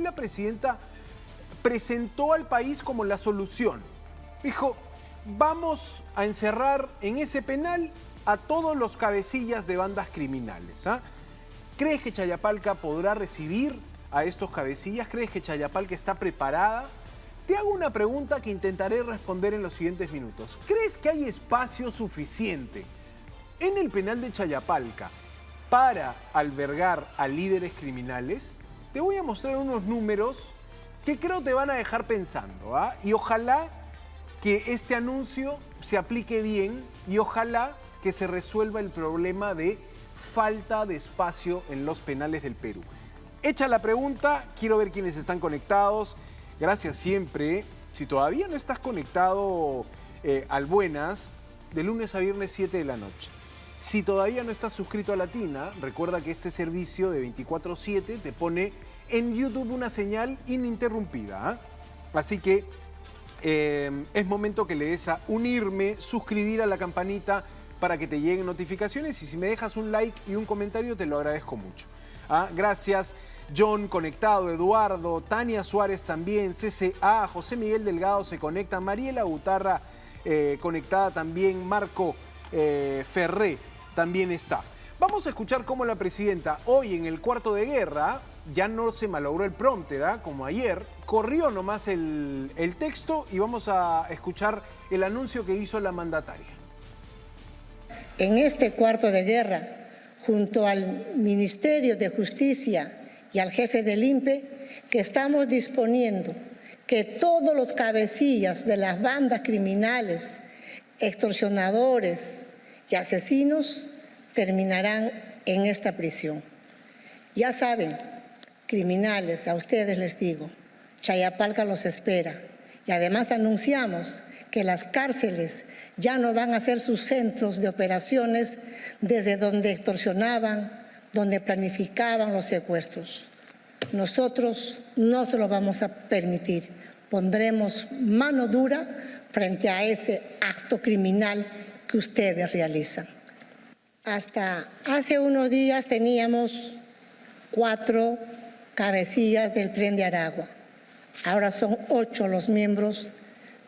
la presidenta presentó al país como la solución. Dijo, vamos a encerrar en ese penal a todos los cabecillas de bandas criminales. ¿Crees que Chayapalca podrá recibir a estos cabecillas? ¿Crees que Chayapalca está preparada? Te hago una pregunta que intentaré responder en los siguientes minutos. ¿Crees que hay espacio suficiente en el penal de Chayapalca para albergar a líderes criminales? Te voy a mostrar unos números que creo te van a dejar pensando, y ojalá que este anuncio se aplique bien y ojalá que se resuelva el problema de falta de espacio en los penales del Perú. Hecha la pregunta, quiero ver quiénes están conectados. Gracias siempre. Si todavía no estás conectado al Buenas, de lunes a viernes 7 de la noche. Si todavía no estás suscrito a Latina, recuerda que este servicio de 24/7 te pone en YouTube una señal ininterrumpida. Así que es momento que le des a unirme, suscribir a la campanita para que te lleguen notificaciones. Y si me dejas un like y un comentario, te lo agradezco mucho. Gracias. John conectado, Eduardo, Tania Suárez también, CCA, José Miguel Delgado se conecta, Mariela Butarra conectada también, Marco Ferré también está. Vamos a escuchar cómo la presidenta hoy en el cuarto de guerra, ya no se malogró el prompter, como ayer, corrió nomás el texto y vamos a escuchar el anuncio que hizo la mandataria. En este cuarto de guerra, junto al Ministerio de Justicia y al jefe del INPE, que estamos disponiendo que todos los cabecillas de las bandas criminales, extorsionadores y asesinos terminarán en esta prisión. Ya saben, criminales, a ustedes les digo, Chayapalca los espera. Y además anunciamos que las cárceles ya no van a ser sus centros de operaciones desde donde extorsionaban, donde planificaban los secuestros. Nosotros no se lo vamos a permitir. Pondremos mano dura frente a ese acto criminal que ustedes realizan. Hasta hace unos días teníamos 4 cabecillas del Tren de Aragua. Ahora son 8 los miembros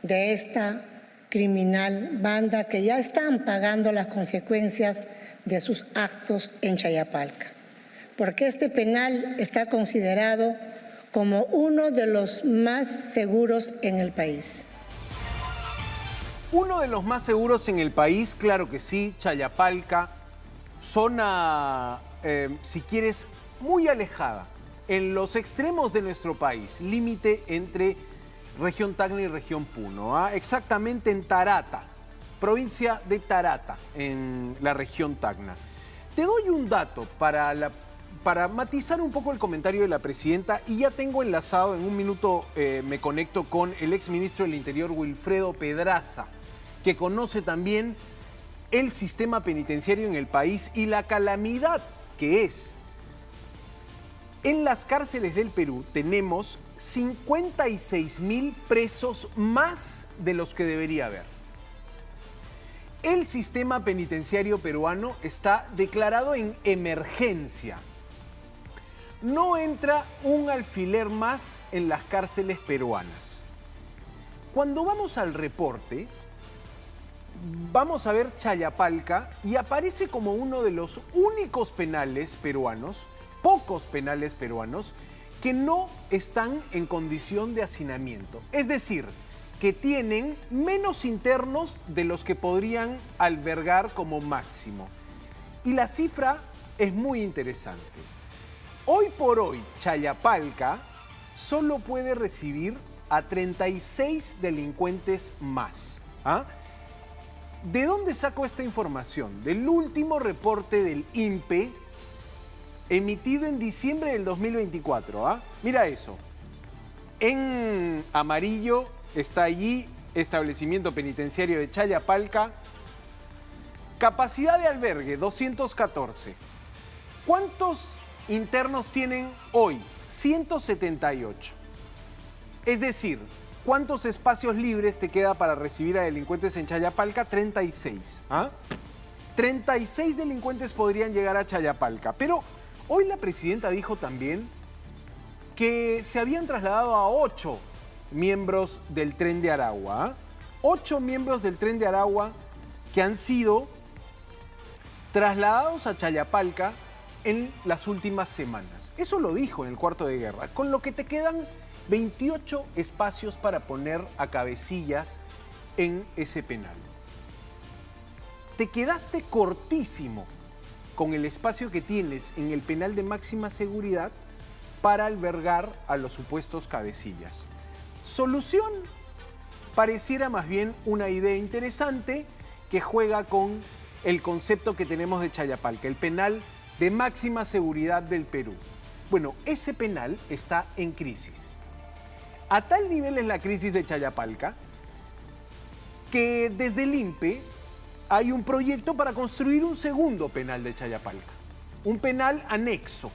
de esta criminal banda que ya están pagando las consecuencias de sus actos en Chayapalca, porque este penal está considerado como uno de los más seguros en el país. Uno de los más seguros en el país, claro que sí, Chayapalca, zona, si quieres, muy alejada, en los extremos de nuestro país, límite entre región Tacna y región Puno, exactamente en Tarata, provincia de Tarata, en la región Tacna. Te doy un dato para matizar un poco el comentario de la presidenta y ya tengo enlazado, en un minuto me conecto con el exministro del Interior, Wilfredo Pedraza, que conoce también el sistema penitenciario en el país y la calamidad que es. En las cárceles del Perú tenemos 56.000 presos más de los que debería haber. El sistema penitenciario peruano está declarado en emergencia. No entra un alfiler más en las cárceles peruanas. Cuando vamos al reporte, vamos a ver Chayapalca y aparece como uno de los únicos penales peruanos, pocos penales peruanos, que no están en condición de hacinamiento. Es decir, que tienen menos internos de los que podrían albergar como máximo. Y la cifra es muy interesante. Hoy por hoy, Chayapalca solo puede recibir a 36 delincuentes más. ¿De dónde saco esta información? Del último reporte del INPE, emitido en diciembre del 2024. Mira eso. En amarillo está allí establecimiento penitenciario de Chayapalca. Capacidad de albergue, 214. ¿Cuántos internos tienen hoy? 178. Es decir, ¿cuántos espacios libres te queda para recibir a delincuentes en Chayapalca? 36. 36 delincuentes podrían llegar a Chayapalca. Pero hoy la presidenta dijo también que se habían trasladado a 8 miembros del Tren de Aragua. ¿Ah? 8 miembros del Tren de Aragua que han sido trasladados a Chayapalca en las últimas semanas. Eso lo dijo en el cuarto de guerra, con lo que te quedan 28 espacios para poner a cabecillas en ese penal. Te quedaste cortísimo con el espacio que tienes en el penal de máxima seguridad para albergar a los supuestos cabecillas. Solución, pareciera más bien una idea interesante que juega con el concepto que tenemos de Chayapalca, el penal de máxima seguridad del Perú. Bueno, ese penal está en crisis. A tal nivel es la crisis de Chayapalca que desde el INPE hay un proyecto para construir un segundo penal de Chayapalca, un penal anexo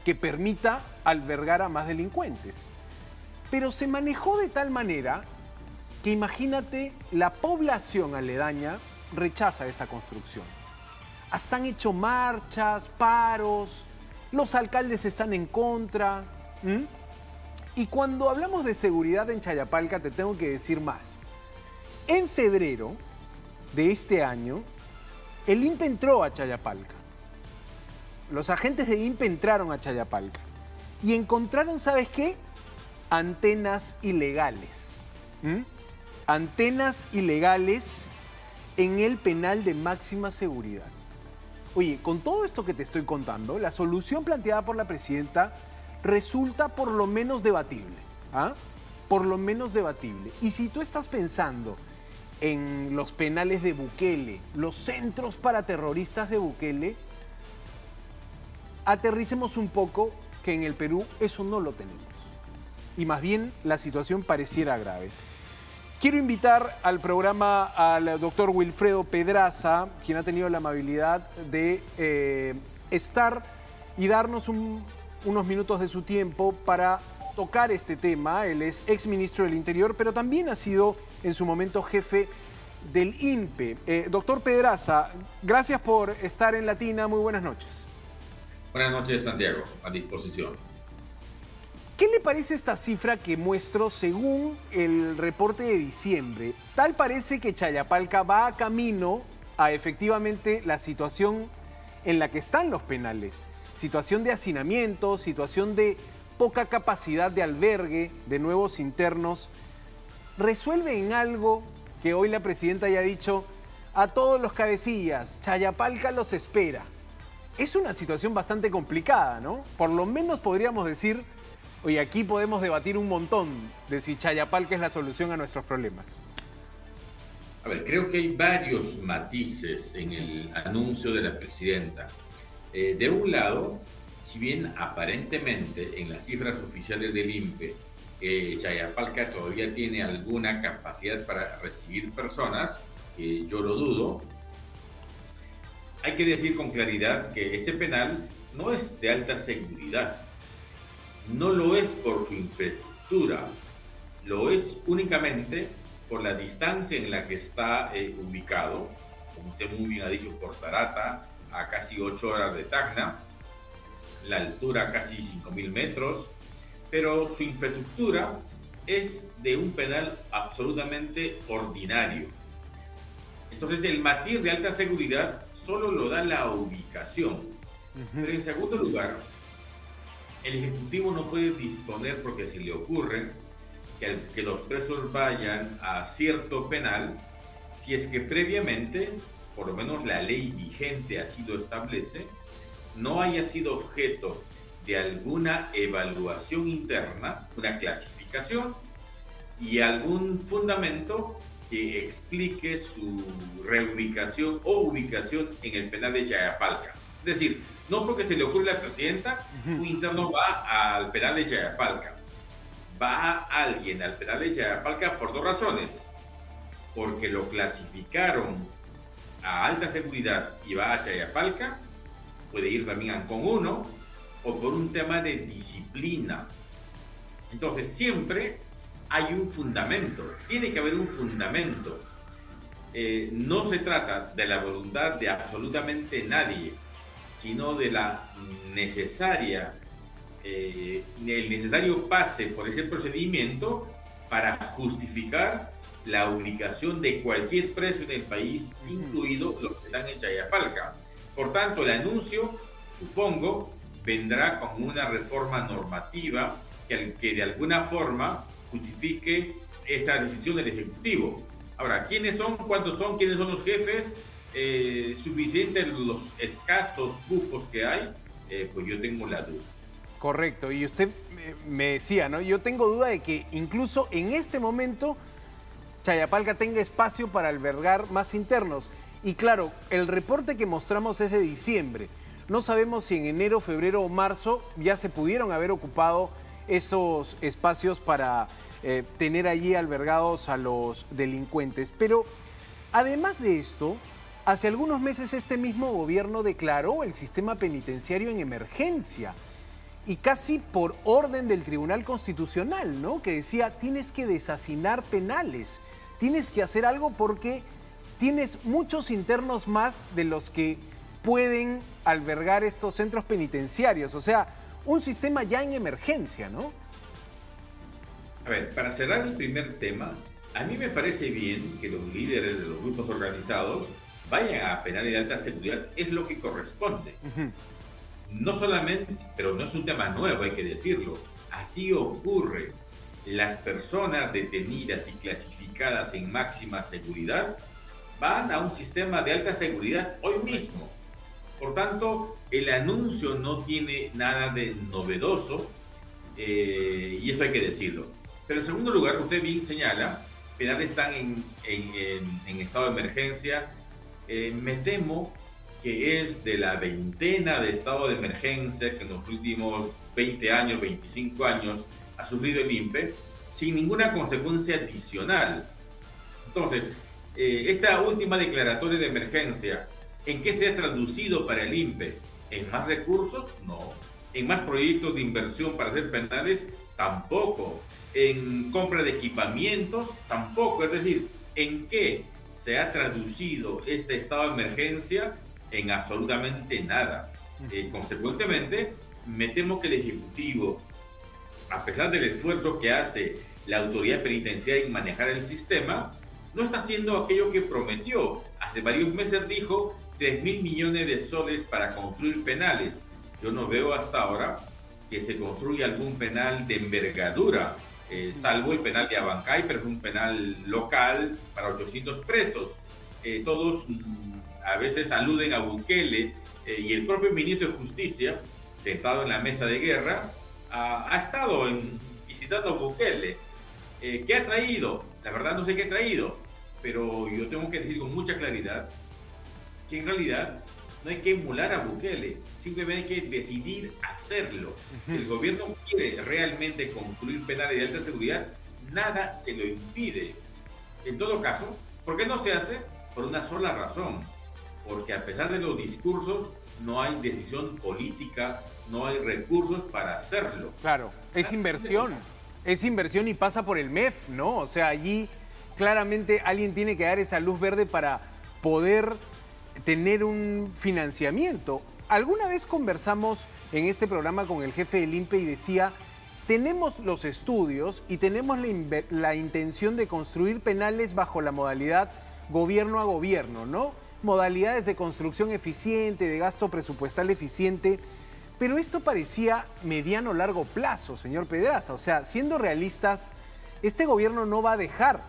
que permita albergar a más delincuentes. Pero se manejó de tal manera que imagínate, la población aledaña rechaza esta construcción. Hasta han hecho marchas, paros, los alcaldes están en contra. Y cuando hablamos de seguridad en Chayapalca, te tengo que decir más. En febrero de este año, el INPE entró a Chayapalca. Los agentes de INPE entraron a Chayapalca y encontraron, ¿sabes qué? Antenas ilegales. Antenas ilegales en el penal de máxima seguridad. Oye, con todo esto que te estoy contando, la solución planteada por la presidenta resulta por lo menos debatible. ¿Ah? Por lo menos debatible. Y si tú estás pensando en los penales de Bukele, los centros para terroristas de Bukele, aterricemos un poco que en el Perú eso no lo tenemos. Y más bien la situación pareciera grave. Quiero invitar al programa al doctor Wilfredo Pedraza, quien ha tenido la amabilidad de estar y darnos unos minutos de su tiempo para tocar este tema. Él es exministro del Interior, pero también ha sido en su momento jefe del INPE. Doctor Pedraza, gracias por estar en Latina. Muy buenas noches. Buenas noches, Santiago. A disposición. ¿Qué le parece esta cifra que muestro según el reporte de diciembre? Tal parece que Chayapalca va a camino a efectivamente la situación en la que están los penales. Situación de hacinamiento, situación de poca capacidad de albergue de nuevos internos. ¿Resuelve en algo que hoy la presidenta haya dicho a todos los cabecillas, Chayapalca los espera? Es una situación bastante complicada, ¿no? Por lo menos podríamos decir, oye, aquí podemos debatir un montón de si Chayapalca es la solución a nuestros problemas. A ver, creo que hay varios matices en el anuncio de la presidenta. De un lado, si bien aparentemente en las cifras oficiales del INPE, Chayapalca todavía tiene alguna capacidad para recibir personas, yo lo dudo, hay que decir con claridad que este penal no es de alta seguridad. No lo es por su infraestructura, lo es únicamente por la distancia en la que está ubicado, como usted muy bien ha dicho, por Tarata, a casi 8 horas de Tacna, la altura casi 5.000 metros, pero su infraestructura es de un penal absolutamente ordinario. Entonces el matiz de alta seguridad solo lo da la ubicación. Pero en segundo lugar, el Ejecutivo no puede disponer, porque se le ocurre, que los presos vayan a cierto penal si es que previamente, por lo menos la ley vigente así lo establece, no haya sido objeto de alguna evaluación interna, una clasificación y algún fundamento que explique su reubicación o ubicación en el penal de Chayapalca. Es decir, no porque se le ocurre a la presidenta, un interno va al penal de Chayapalca. Va alguien al penal de Chayapalca por dos razones. Porque lo clasificaron a alta seguridad y va a Chayapalca, puede ir también a Ancón 1, o por un tema de disciplina. Entonces siempre hay un fundamento, tiene que haber un fundamento. No se trata de la voluntad de absolutamente nadie, sino de la necesaria el necesario pase por ese procedimiento para justificar la ubicación de cualquier preso en el país, incluidos los que están en Chayapalca. Por tanto, el anuncio, supongo, vendrá con una reforma normativa que de alguna forma justifique esta decisión del Ejecutivo. Ahora, ¿quiénes son? ¿Cuántos son? ¿Quiénes son los jefes? ¿Suficientes los escasos cupos que hay? Pues yo tengo la duda. Correcto, y usted me decía, ¿no? Yo tengo duda de que incluso en este momento Chayapalca tenga espacio para albergar más internos. Y claro, el reporte que mostramos es de diciembre. No sabemos si en enero, febrero o marzo ya se pudieron haber ocupado esos espacios para tener allí albergados a los delincuentes. Pero además de esto, hace algunos meses este mismo gobierno declaró el sistema penitenciario en emergencia. Y casi por orden del Tribunal Constitucional, ¿no? Que decía, tienes que deshacinar penales, tienes que hacer algo porque tienes muchos internos más de los que pueden albergar estos centros penitenciarios. O sea, un sistema ya en emergencia, ¿no? A ver, para cerrar el primer tema, a mí me parece bien que los líderes de los grupos organizados vayan a penales de alta seguridad, es lo que corresponde. No solamente, pero no es un tema nuevo, hay que decirlo, así ocurre. Las personas detenidas y clasificadas en máxima seguridad van a un sistema de alta seguridad hoy mismo. Por tanto, el anuncio no tiene nada de novedoso y eso hay que decirlo. Pero en segundo lugar, usted bien señala, penales están en estado de emergencia. Me temo que es de la veintena de estado de emergencia que en los últimos 20 años, 25 años ha sufrido el INPE, sin ninguna consecuencia adicional. Entonces, esta última declaratoria de emergencia, ¿en qué se ha traducido para el INPE? ¿En más recursos? No. ¿En más proyectos de inversión para hacer penales? Tampoco. ¿En compra de equipamientos? Tampoco. Es decir, ¿en qué se ha traducido este estado de emergencia? En absolutamente nada. Consecuentemente, me temo que el Ejecutivo, a pesar del esfuerzo que hace la autoridad penitenciaria en manejar el sistema, no está haciendo aquello que prometió. Hace varios meses dijo 3.000 millones de soles para construir penales. Yo no veo hasta ahora que se construya algún penal de envergadura, salvo el penal de Abancay, pero es un penal local para 800 presos. Todos a veces aluden a Bukele y el propio ministro de Justicia, sentado en la mesa de guerra, ha estado visitando a Bukele. ¿Qué ha traído? La verdad no sé qué ha traído, pero yo tengo que decir con mucha claridad que en realidad no hay que emular a Bukele, simplemente hay que decidir hacerlo. Si el gobierno quiere realmente construir penales de alta seguridad, nada se lo impide. En todo caso, ¿por qué no se hace? Por una sola razón, porque a pesar de los discursos, no hay decisión política, no hay recursos para hacerlo. Claro, es inversión y pasa por el MEF, ¿no? O sea, allí claramente alguien tiene que dar esa luz verde para poder tener un financiamiento. Alguna vez conversamos en este programa con el jefe del INPE y decía, tenemos los estudios y tenemos la intención de construir penales bajo la modalidad gobierno a gobierno, ¿no? Modalidades de construcción eficiente, de gasto presupuestal eficiente, pero esto parecía mediano largo plazo, señor Pedraza. O sea, siendo realistas, este gobierno no va a dejar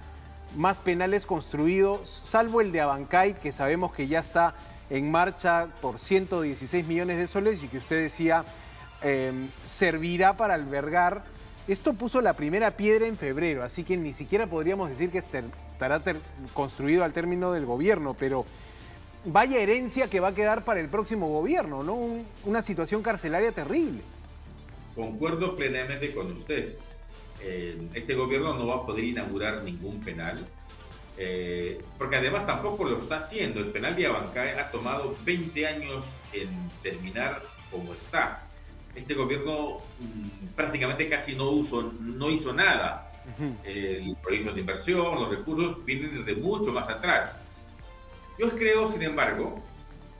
más penales construidos, salvo el de Abancay, que sabemos que ya está en marcha por 116 millones de soles y que usted decía servirá para albergar. Esto puso la primera piedra en febrero, así que ni siquiera podríamos decir que estará construido al término del gobierno, pero vaya herencia que va a quedar para el próximo gobierno, ¿no? Una situación carcelaria terrible. Concuerdo plenamente con usted. Este gobierno no va a poder inaugurar ningún penal, porque además tampoco lo está haciendo. El penal de Abancay ha tomado 20 años en terminar como está. Este gobierno prácticamente casi no hizo nada. El proyecto de inversión, los recursos vienen desde mucho más atrás. Yo creo, sin embargo,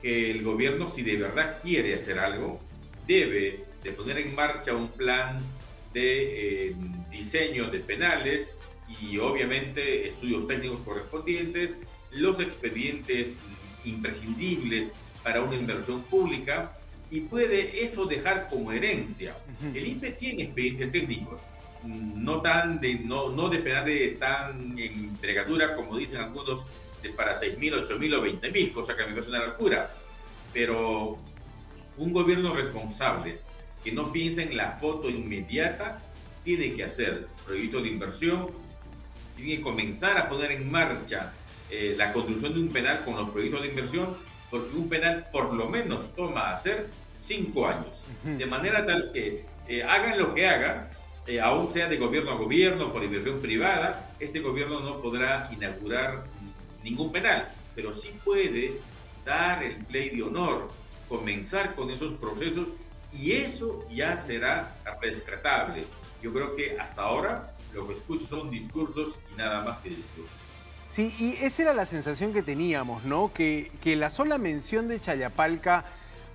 que el gobierno, si de verdad quiere hacer algo, debe de poner en marcha un plan de diseño de penales y obviamente estudios técnicos correspondientes, los expedientes imprescindibles para una inversión pública, y puede eso dejar como herencia. El INPE tiene expedientes técnicos, no de penales tan envergadura como dicen algunos, para 6.000, 8.000 o 20.000, cosa que a mí me parece una locura. Pero un gobierno responsable que no piensa en la foto inmediata tiene que hacer proyectos de inversión, tiene que comenzar a poner en marcha la construcción de un penal con los proyectos de inversión, porque un penal por lo menos toma hacer 5 años. De manera tal que hagan lo que hagan, aún sea de gobierno a gobierno, por inversión privada, este gobierno no podrá inaugurar ningún penal, pero sí puede dar el play de honor, comenzar con esos procesos, y eso ya será rescatable. Yo creo que hasta ahora lo que escucho son discursos y nada más que discursos. Sí, y esa era la sensación que teníamos, ¿no? Que la sola mención de Chayapalca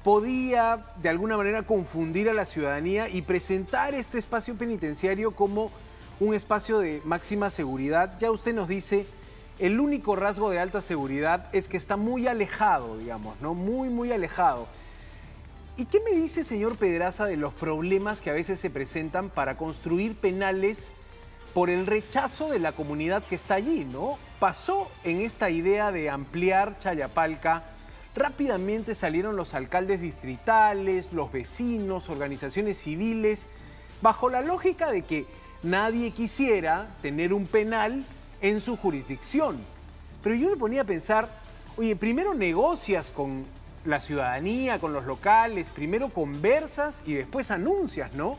podía de alguna manera confundir a la ciudadanía y presentar este espacio penitenciario como un espacio de máxima seguridad. Ya usted nos dice, el único rasgo de alta seguridad es que está muy alejado, digamos, ¿no? Muy, muy alejado. ¿Y qué me dice, señor Pedraza, de los problemas que a veces se presentan para construir penales por el rechazo de la comunidad que está allí, ¿no? Pasó en esta idea de ampliar Chayapalca, rápidamente salieron los alcaldes distritales, los vecinos, organizaciones civiles, bajo la lógica de que nadie quisiera tener un penal en su jurisdicción. Pero yo me ponía a pensar, oye, primero negocias con la ciudadanía, con los locales, primero conversas y después anuncias, ¿no?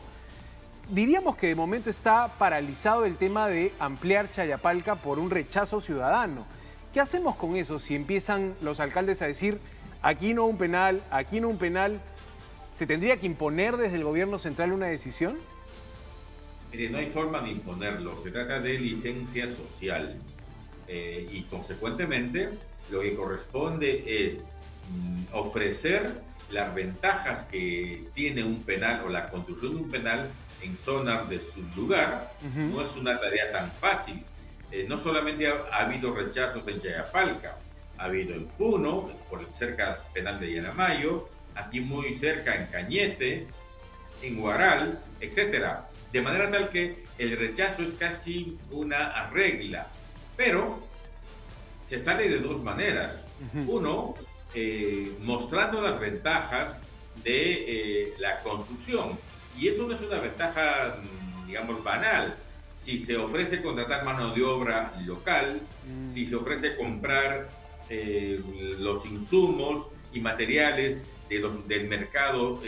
Diríamos que de momento está paralizado el tema de ampliar Chayapalca por un rechazo ciudadano. ¿Qué hacemos con eso si empiezan los alcaldes a decir, aquí no un penal, aquí no un penal? ¿Se tendría que imponer desde el gobierno central una decisión? Mire, no hay forma de imponerlo, se trata de licencia social y consecuentemente lo que corresponde es ofrecer las ventajas que tiene un penal o la construcción de un penal en zonas de su lugar. No es una tarea tan fácil. No solamente ha habido rechazos en Chayapalca, ha habido en Puno, por cerca del penal de Yanamayo, aquí muy cerca en Cañete, en Huaral, etcétera. De manera tal que el rechazo es casi una regla, pero se sale de dos maneras. Uno, mostrando las ventajas de la construcción, y eso no es una ventaja, digamos, banal. Si se ofrece contratar mano de obra local, si se ofrece comprar los insumos y materiales del mercado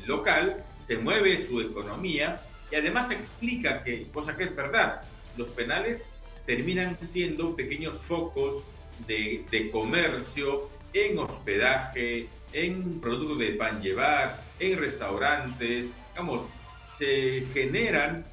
local, se mueve su economía. Y además se explica que, cosa que es verdad, los penales terminan siendo pequeños focos de comercio, en hospedaje, en productos de pan llevar, en restaurantes. Digamos, se generan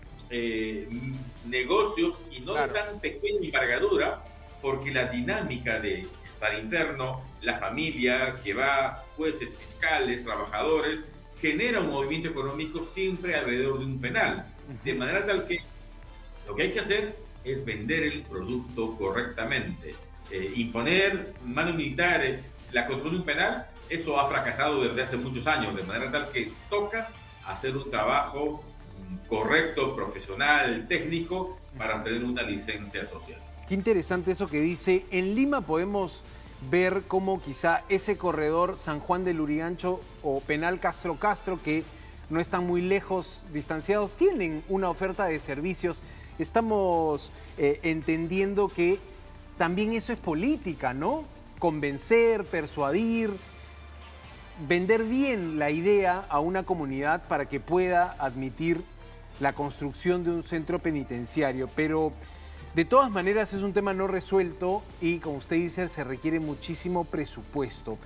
negocios y no de tan pequeña envergadura, porque la dinámica de estar interno, la familia que va, jueces, fiscales, trabajadores, genera un movimiento económico siempre alrededor de un penal. De manera tal que lo que hay que hacer es vender el producto correctamente. Imponer mano militar, la construcción de un penal, eso ha fracasado desde hace muchos años, de manera tal que toca hacer un trabajo correcto, profesional, técnico, para obtener una licencia social. Qué interesante eso que dice. En Lima podemos ver cómo quizá ese corredor San Juan del Lurigancho o Penal Castro Castro, que no están muy lejos, distanciados, tienen una oferta de servicios. Estamos entendiendo que también eso es política, ¿no? Convencer, persuadir, vender bien la idea a una comunidad para que pueda admitir la construcción de un centro penitenciario. Pero de todas maneras es un tema no resuelto y, como usted dice, se requiere muchísimo presupuesto.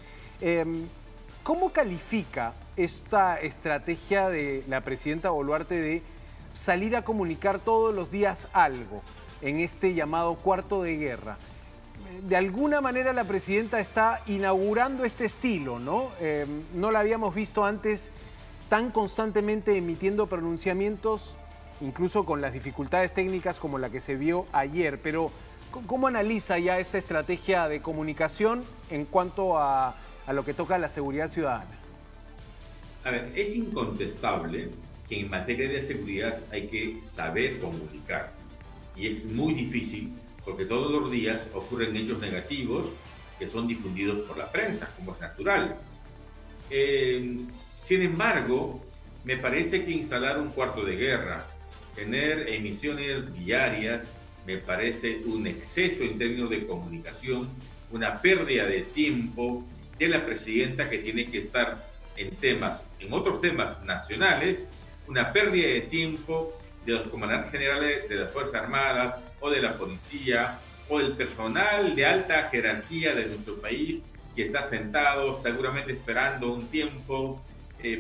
¿Cómo califica esta estrategia de la presidenta Boluarte de salir a comunicar todos los días algo en este llamado cuarto de guerra? De alguna manera la presidenta está inaugurando este estilo, ¿no? No la habíamos visto antes tan constantemente emitiendo pronunciamientos, incluso con las dificultades técnicas como la que se vio ayer. Pero, ¿cómo analiza ya esta estrategia de comunicación en cuanto a lo que toca a la seguridad ciudadana? A ver, es incontestable que en materia de seguridad hay que saber comunicar. Y es muy difícil porque todos los días ocurren hechos negativos que son difundidos por la prensa, como es natural. Sin embargo, me parece que instalar un cuarto de guerra, tener emisiones diarias, me parece un exceso en términos de comunicación, una pérdida de tiempo de la presidenta que tiene que estar en otros temas nacionales, una pérdida de tiempo de los comandantes generales de las Fuerzas Armadas o de la policía o del personal de alta jerarquía de nuestro país que está sentado seguramente esperando un tiempo,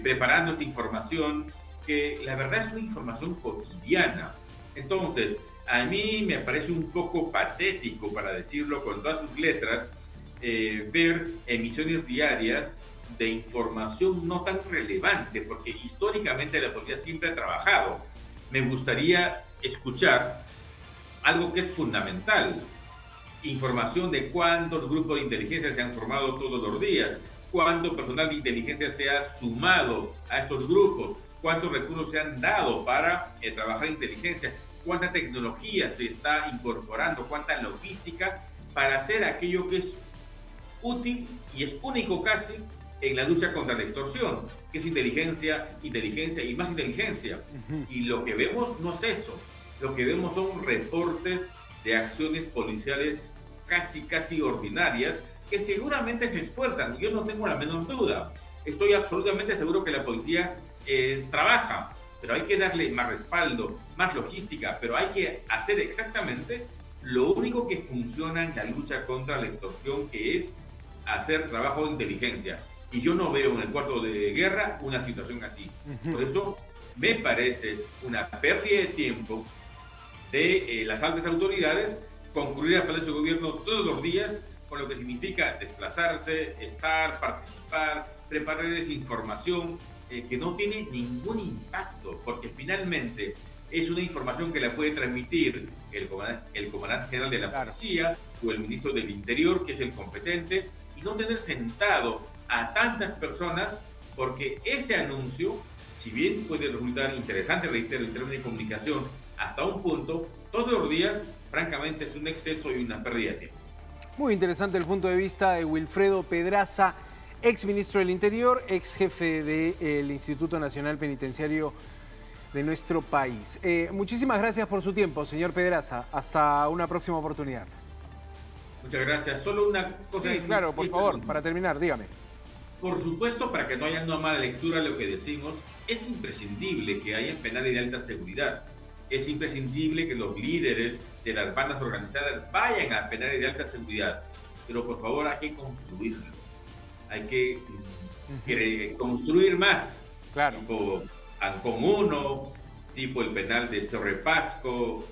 preparando esta información, que la verdad es una información cotidiana. Entonces, a mí me parece un poco patético, para decirlo con todas sus letras, ver emisiones diarias de información no tan relevante, porque históricamente la policía siempre ha trabajado. Me gustaría escuchar algo que es fundamental: información de cuántos grupos de inteligencia se han formado todos los días, cuánto personal de inteligencia se ha sumado a estos grupos, cuántos recursos se han dado para trabajar en inteligencia, cuánta tecnología se está incorporando, cuánta logística para hacer aquello que es útil y es único casi en la lucha contra la extorsión, que es inteligencia, inteligencia y más inteligencia. Y lo que vemos no es eso. Lo que vemos son reportes de acciones policiales casi ordinarias, que seguramente se esfuerzan. Yo no tengo la menor duda. Estoy absolutamente seguro que la policía trabaja, pero hay que darle más respaldo, más logística, pero hay que hacer exactamente lo único que funciona en la lucha contra la extorsión, que es hacer trabajo de inteligencia. Y yo no veo en el cuarto de guerra una situación así. Por eso me parece una pérdida de tiempo de las altas autoridades concurrir al Palacio de Gobierno todos los días, con lo que significa desplazarse, estar, participar, preparar esa información que no tiene ningún impacto, porque finalmente es una información que la puede transmitir el comandante general de la policía o el ministro del Interior, que es el competente, y no tener sentado a tantas personas, porque ese anuncio, si bien puede resultar interesante, reitero, en términos de comunicación, hasta un punto, todos los días, francamente, es un exceso y una pérdida de tiempo. Muy interesante el punto de vista de Wilfredo Pedraza, ex ministro del Interior, ex jefe del Instituto Nacional Penitenciario de nuestro país. Muchísimas gracias por su tiempo, señor Pedraza. Hasta una próxima oportunidad. Muchas gracias. Solo una cosa. Sí, claro, por favor, para terminar, dígame. Por supuesto, para que no haya una mala lectura de lo que decimos, es imprescindible que haya penales de alta seguridad. Es imprescindible que los líderes de las bandas organizadas vayan a penales de alta seguridad. Pero por favor, hay que construirlo. Hay que construir más. Claro. Tipo Ancón 1, tipo el penal de Cerro de Pasco,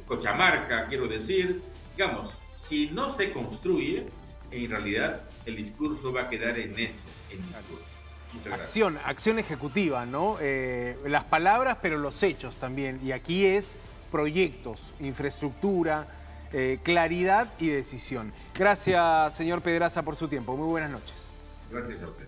Cochamarca, quiero decir. Digamos, si no se construye, en realidad el discurso va a quedar en eso, en discurso. Muchas gracias. Acción ejecutiva, ¿no? Las palabras, pero los hechos también. Y aquí es proyectos, infraestructura, claridad y decisión. Gracias, señor Pedraza, por su tiempo. Muy buenas noches. Gracias a usted.